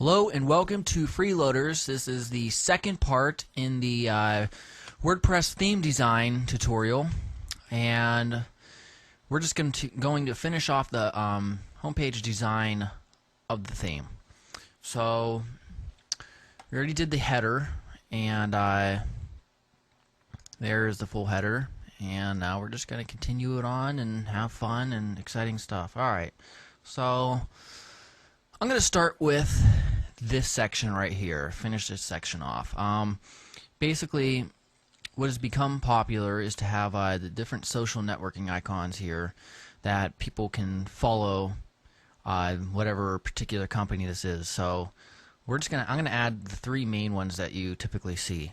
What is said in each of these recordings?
Hello and welcome to Freeloaders. This is the second part in the WordPress theme design tutorial, and we're just going to finish off the homepage design of the theme. So we already did the header, and there's the full header, and now we're just going to continue it on and have fun and exciting stuff. Alright, so I'm going to start with this section right here, finish this section off. Basically, what has become popular is to have the different social networking icons here that people can follow whatever particular company this is. So I'm gonna add the three main ones that you typically see: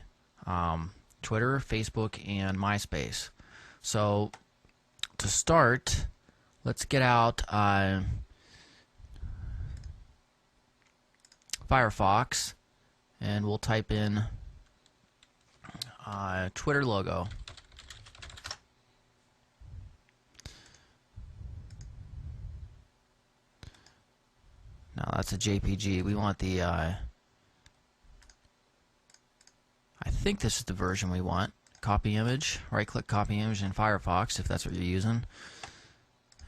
Twitter, Facebook, and MySpace. So to start, let's get out Firefox, and we'll type in Twitter logo. Now that's a JPG. We want the I think this is the version we want. Copy image, right click copy image in Firefox if that's what you're using.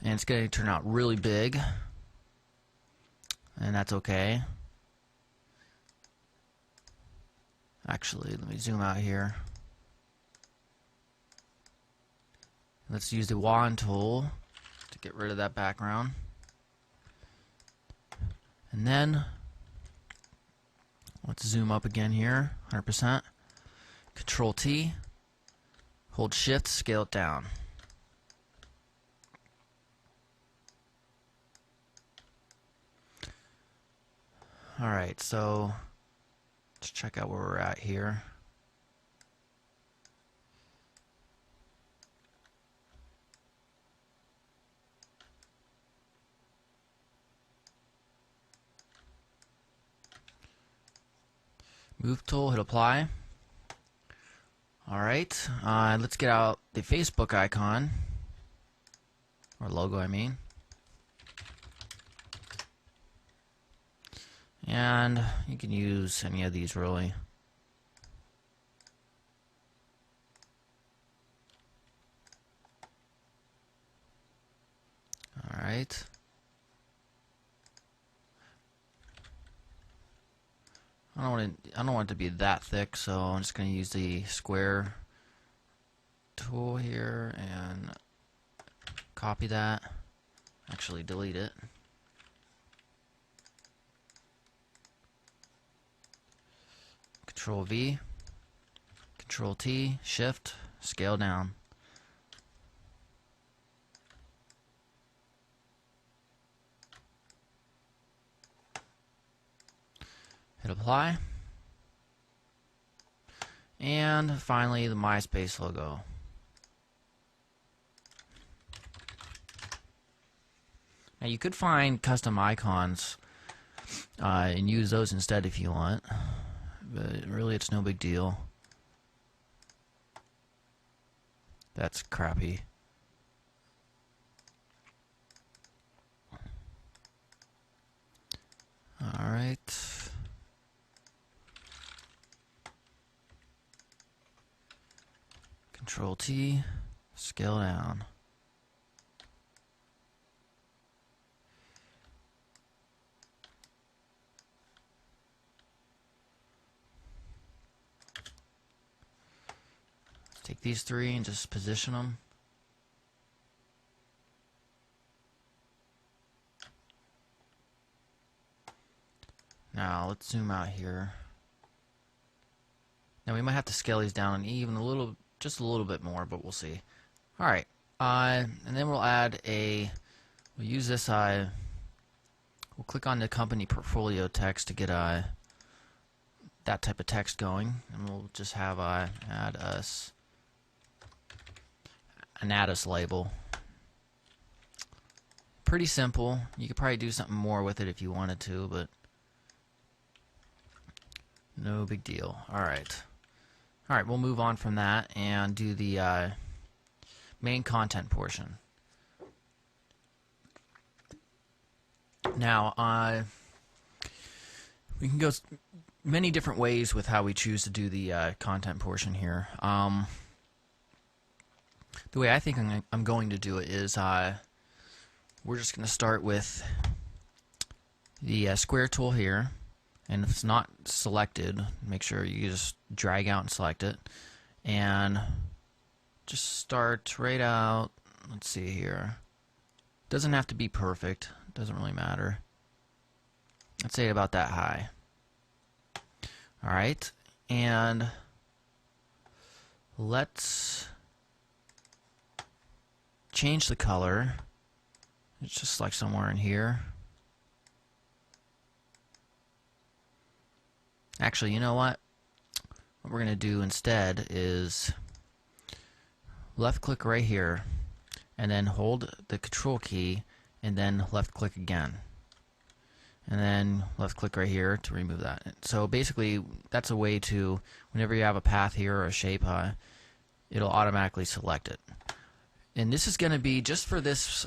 And it's going to turn out really big, and that's okay. Actually, let me zoom out here. Let's use the wand tool to get rid of that background. And then let's zoom up again here, 100%. Control T, hold Shift, scale it down. Alright, so let's check out where we're at here. Move tool, hit apply. Alright, let's get out the Facebook icon, or logo I mean. And you can use any of these really. Alright. I don't want it to be that thick, so I'm just going to use the square tool here and copy that. Actually delete it. Control V, Control T, Shift, scale down. Hit apply. And finally the MySpace logo. Now you could find custom icons and use those instead if you want, but really it's no big deal. That's crappy. Alright. Control T, scale down. Let's take these three and just position them. Now let's zoom out here. Now we might have to scale these down even just a little bit more, but we'll see. Alright, and then we'll use this, we'll click on the company portfolio text to get that type of text going, and we'll just have add us an add us label. Pretty simple. You could probably do something more with it if you wanted to, but no big deal. Alright, we'll move on from that and do the main content portion. Now, We can go many different ways with how we choose to do the content portion here. The way I think I'm going to do it is we're just going to start with the square tool here, and if it's not selected, make sure you just drag out and select it, and just start right out. Let's see here. Doesn't have to be perfect. Doesn't really matter. Let's say about that high. All right, and let's change the color. It's just like somewhere in here. Actually, you know what? What we're going to do instead is left click right here and then hold the control key and then left click again. And then left click right here to remove that. So basically that's a way to, whenever you have a path here or a shape, it'll automatically select it. And this is going to be just for this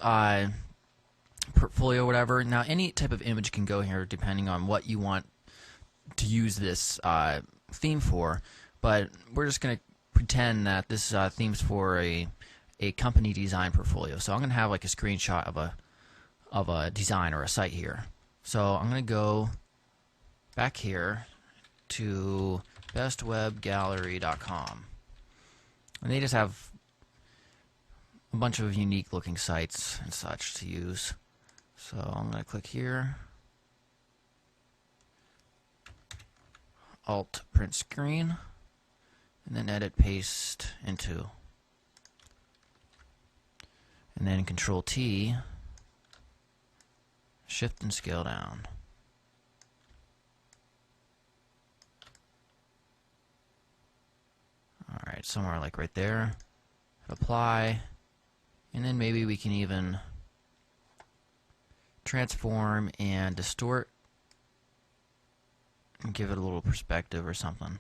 portfolio or whatever. Now any type of image can go here depending on what you want to use this theme for, but we're just going to pretend that this theme's for a company design portfolio. So I'm going to have like a screenshot of a design or a site here. So I'm going to go back here to bestwebgallery.com, and they just have a bunch of unique looking sites and such to use. So I'm going to click here, Alt print screen, and then edit paste into, and then Control T, shift and scale down. Alright, somewhere like right there. Apply, and then maybe we can even transform and distort and give it a little perspective or something.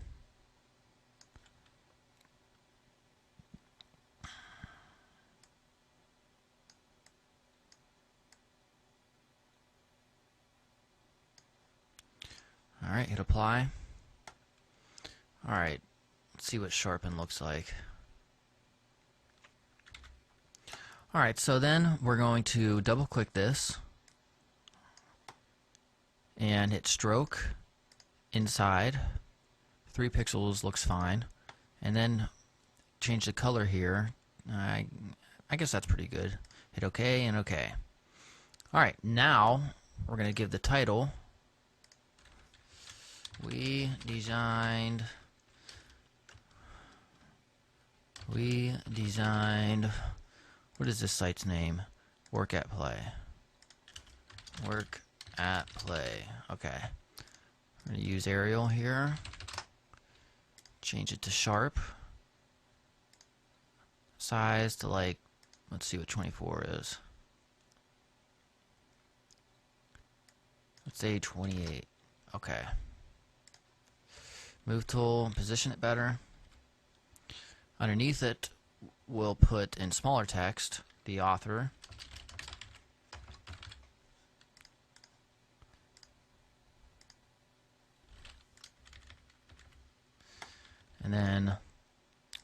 Alright, hit apply. Alright, let's see what sharpen looks like. Alright, so then we're going to double click this and hit stroke inside. 3 pixels looks fine. And then change the color here. I guess that's pretty good. Hit OK and OK. Alright, now we're going to give the title. We designed, what is this site's name? Work at Play. Work at Play. Okay. I'm going to use Arial here. Change it to sharp. Size to like, let's see what 24 is. Let's say 28. Okay. Move tool, position it better. Underneath it, we'll put in smaller text the author. And then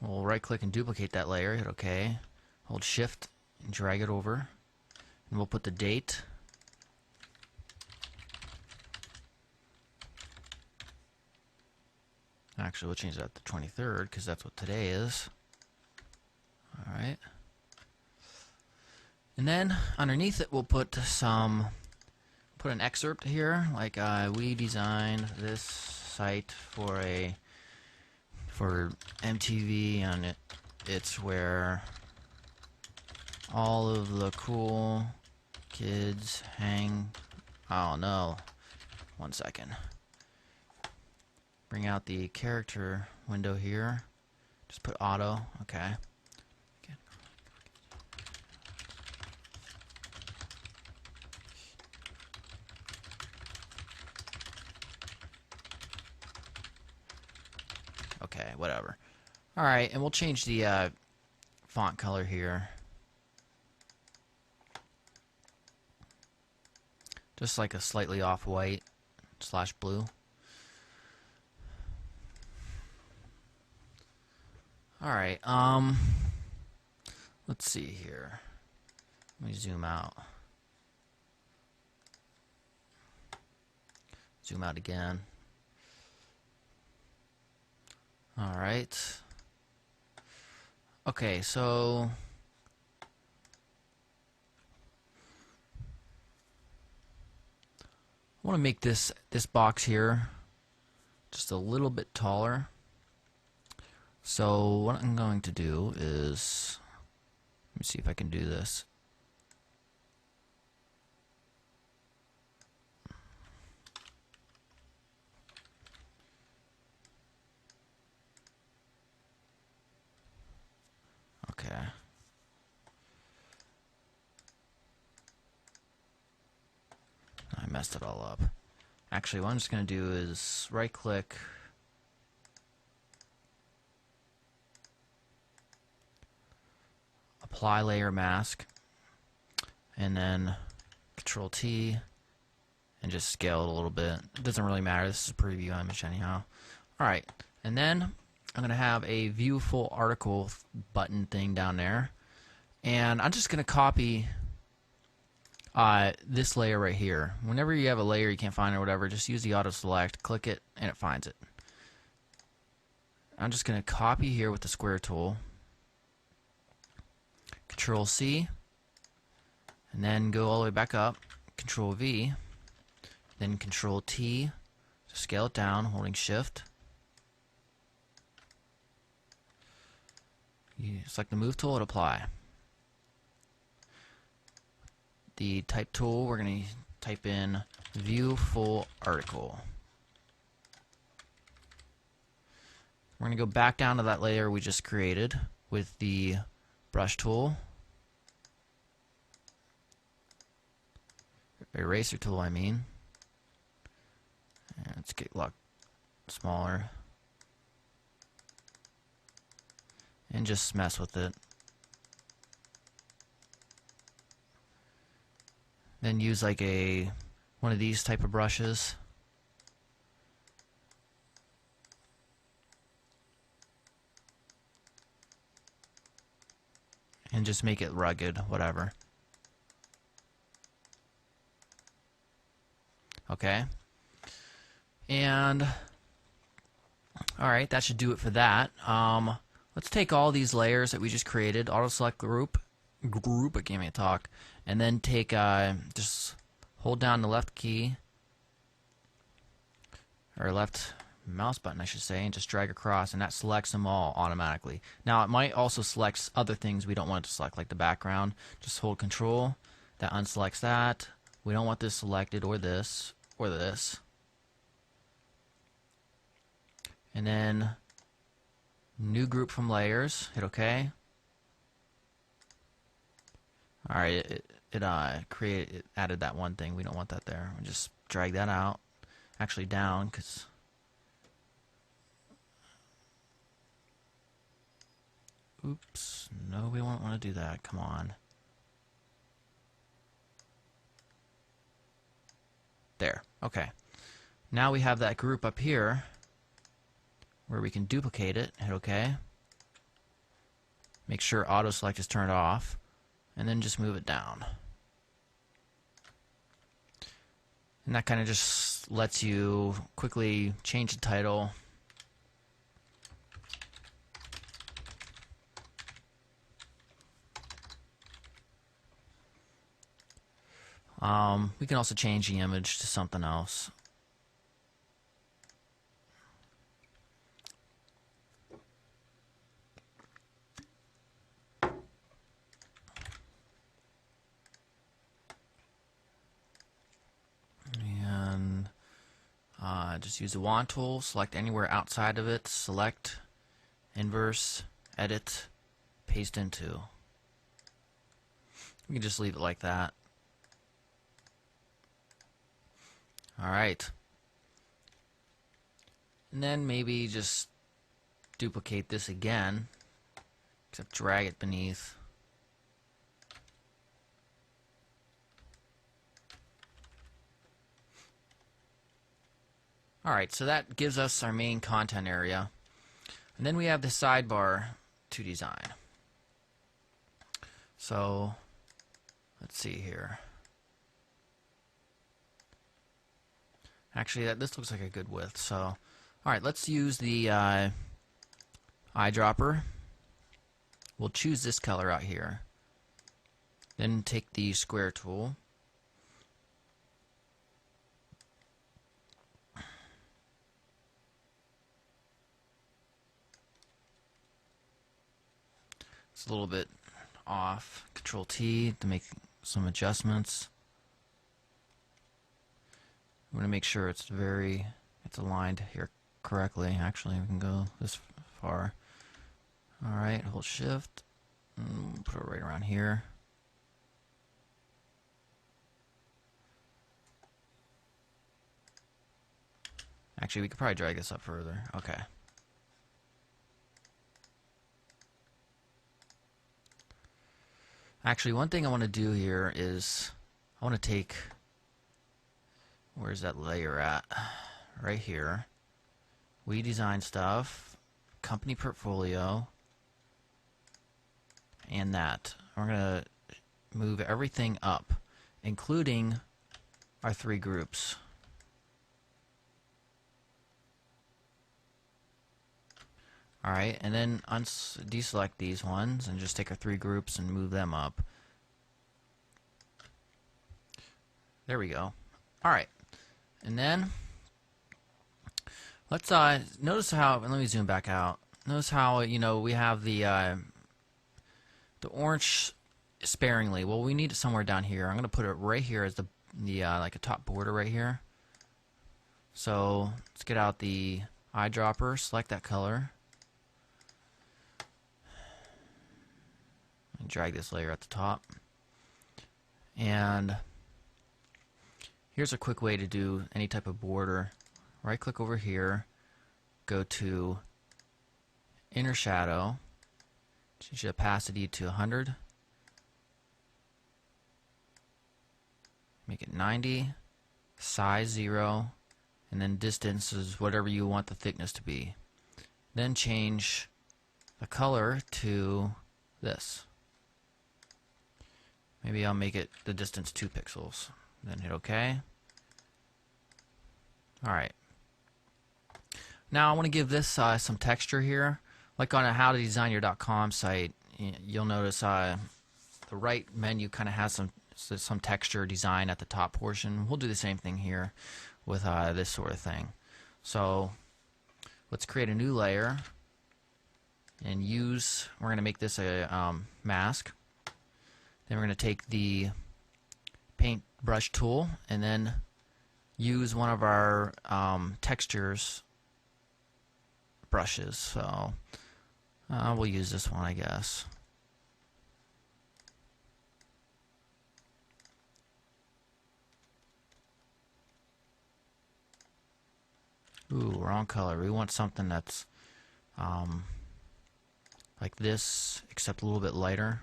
we'll right click and duplicate that layer, hit OK. Hold shift and drag it over. And we'll put the date. Actually, we'll change that to 23rd because that's what today is. Alright. And then underneath it we'll put an excerpt here, like we designed this site for MTV, and it's where all of the cool kids hang. Oh no. One second. Bring out the character window here. Just put auto. Okay. Okay, whatever. Alright, and we'll change the font color here. Just like a slightly off-white / blue. Alright, let's see here. Let me zoom out. Zoom out again. Alright. Okay, so I want to make this box here just a little bit taller. So what I'm going to do is, let me see if I can do this. Okay. I messed it all up. Actually, what I'm just going to do is right click, apply layer mask, and then Control T and just scale it a little bit. It doesn't really matter, this is a preview image anyhow. Alright, and then I'm going to have a view full article button thing down there, and I'm just going to copy this layer right here. Whenever you have a layer you can't find or whatever, just use the auto select, click it, and it finds it. I'm just going to copy here with the square tool, Control C, and then go all the way back up, Control V, then Control T to scale it down, holding Shift. You select the Move tool and apply. The Type tool, we're going to type in View Full Article. We're going to go back down to that layer we just created with the Brush tool. Eraser tool, I mean. And let's get a lot smaller. And just mess with it. Then use like one of these type of brushes. And just make it rugged, whatever. Okay. And alright, that should do it for that. Let's take all these layers that we just created, auto select group, I can't even talk, and then take just hold down the left key, or left mouse button I should say, and just drag across, and that selects them all automatically. Now it might also select other things we don't want it to select, like the background. Just hold Control, that unselects that. We don't want this selected, or this, or this. And then new group from layers, hit OK. Alright, it added that one thing. We don't want that there. We'll just drag that out, actually down, because oops, no, we won't want to do that. Come on. There. Okay. Now we have that group up here where we can duplicate it. Hit OK. Make sure auto select is turned off, and then just move it down. And that kind of just lets you quickly change the title. We can also change the image to something else. And just use the wand tool, select anywhere outside of it, select, inverse, edit, paste into. We can just leave it like that. Alright. And then maybe just duplicate this again, except drag it beneath. Alright, so that gives us our main content area. And then we have the sidebar to design. So let's see here. Actually, this looks like a good width. So, all right, let's use the eyedropper. We'll choose this color out here. Then take the square tool. It's a little bit off. Control T to make some adjustments. I'm going to make sure it's aligned here correctly. Actually, we can go this far. Alright, hold shift and put it right around here. Actually, we could probably drag this up further. Okay. Actually, one thing I want to do here is I want to take, where's that layer at? Right here. We design stuff, company portfolio, and that. We're going to move everything up, including our 3 groups. Alright, and then deselect these ones and just take our 3 groups and move them up. There we go. Alright, and then let's notice how, and let me zoom back out. Notice how, you know, we have the orange sparingly. Well, we need it somewhere down here. I'm going to put it right here as the like a top border right here. So let's get out the eyedropper, select that color, and drag this layer at the top. And here's a quick way to do any type of border. Right click over here, go to inner shadow, change the opacity to 100, make it 90, size 0, and then distance is whatever you want the thickness to be. Then change the color to this. Maybe I'll make it the distance 2 pixels. Then hit OK. Alright. Now I want to give this some texture here. Like on a howtodesignyour.com site, you'll notice the right menu kind of has some texture design at the top portion. We'll do the same thing here with this sort of thing. So let's create a new layer and we're going to make this a mask. Then we're going to take the paint brush tool and then use one of our textures brushes. So we'll use this one, I guess. Ooh, wrong color. We want something that's like this, except a little bit lighter.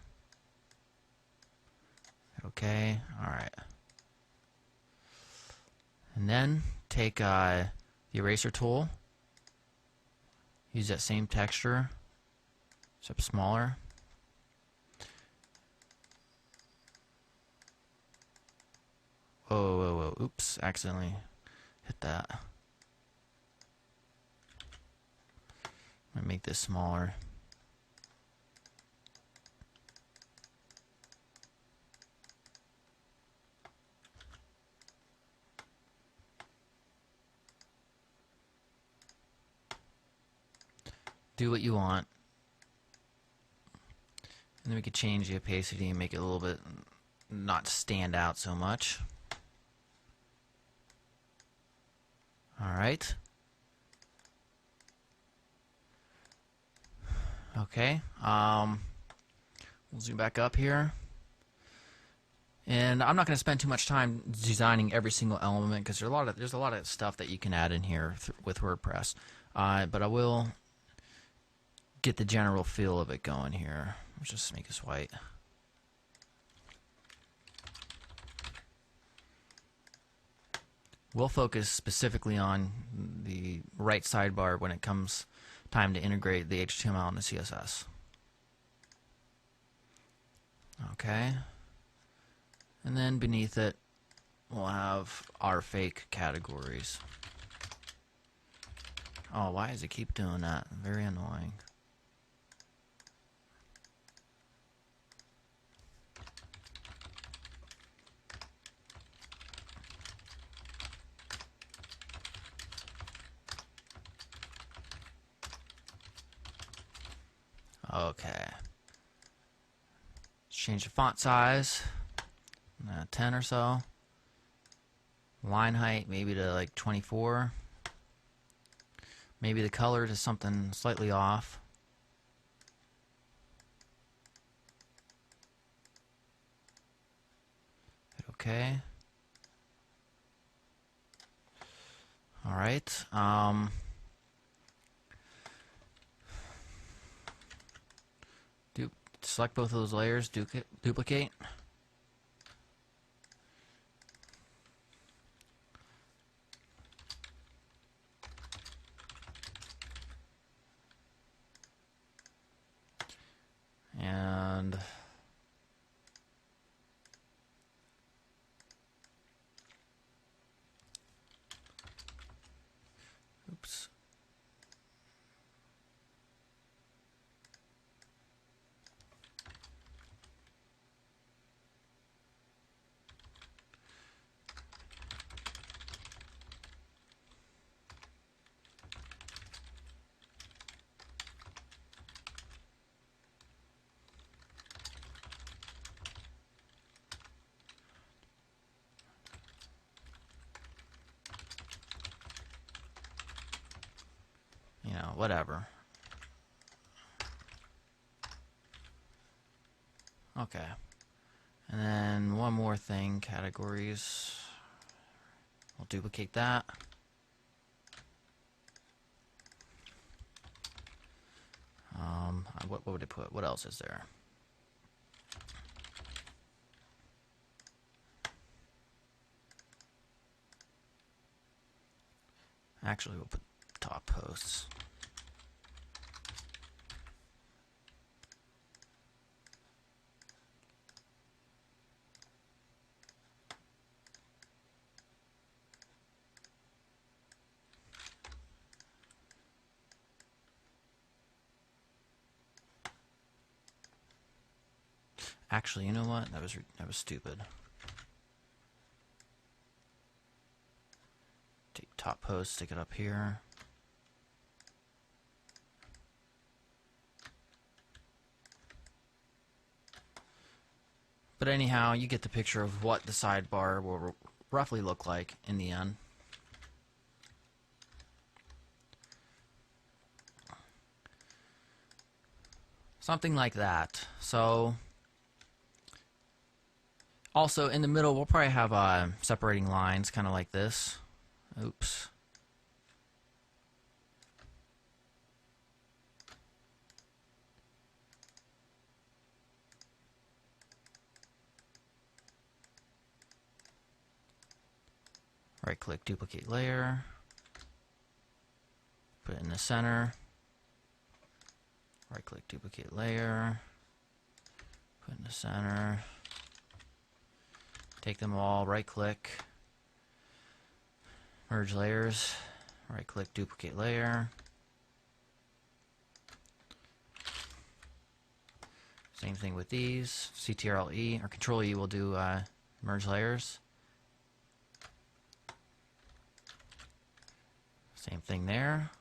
Okay, alright. And then take the eraser tool, use that same texture, except smaller. Whoa, whoa, whoa, oops, accidentally hit that. I'm gonna make this smaller. Do what you want. And then we could change the opacity and make it a little bit not stand out so much. Alright. Okay. We'll zoom back up here. And I'm not going to spend too much time designing every single element because there's a lot of stuff that you can add in here with WordPress. But I will get the general feel of it going here. Let's just make this white. We'll focus specifically on the right sidebar when it comes time to integrate the HTML and the CSS. Okay. And then beneath it, we'll have our fake categories. Oh, why does it keep doing that? Very annoying. Okay. Let's change the font size. 10 or so. Line height maybe to like 24. Maybe the color to something slightly off. Okay. All right. Select both of those layers. Duplicate. And oops. You know, whatever. Okay. And then one more thing, categories. We'll duplicate that. What would it put? What else is there? Actually, we'll put top posts. Actually, you know what? That was stupid. Take top post, stick it up here. But anyhow, you get the picture of what the sidebar will roughly look like in the end. Something like that. So also in the middle, we'll probably have separating lines, kind of like this. Oops. Right click, duplicate layer. Put it in the center. Right click, duplicate layer. Put in the center. Take them all, right click. Merge layers. Right click, duplicate layer. Same thing with these. Ctrl-E or Control-E will do merge layers. Same thing there.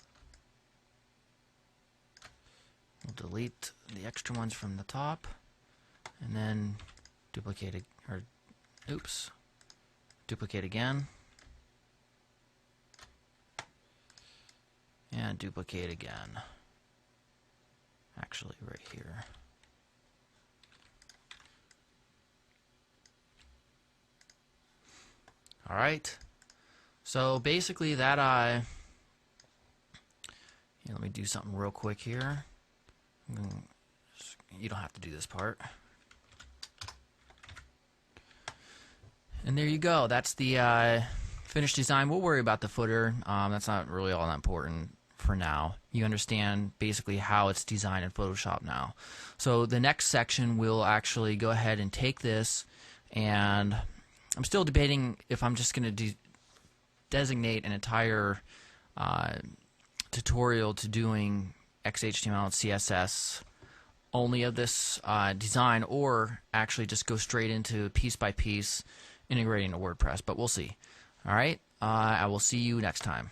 We'll delete the extra ones from the top, and then duplicate it, or oops, duplicate again, and duplicate again. Actually, right here. All right. So basically, that let me do something real quick here. You don't have to do this part. And there you go. That's the finished design. We'll worry about the footer. That's not really all that important for now. You understand basically how it's designed in Photoshop now. So the next section will actually go ahead and take this, and I'm still debating if I'm just going to designate an entire tutorial to doing XHTML and CSS only of this design, or actually just go straight into piece by piece integrating to WordPress, but we'll see. Alright, I will see you next time.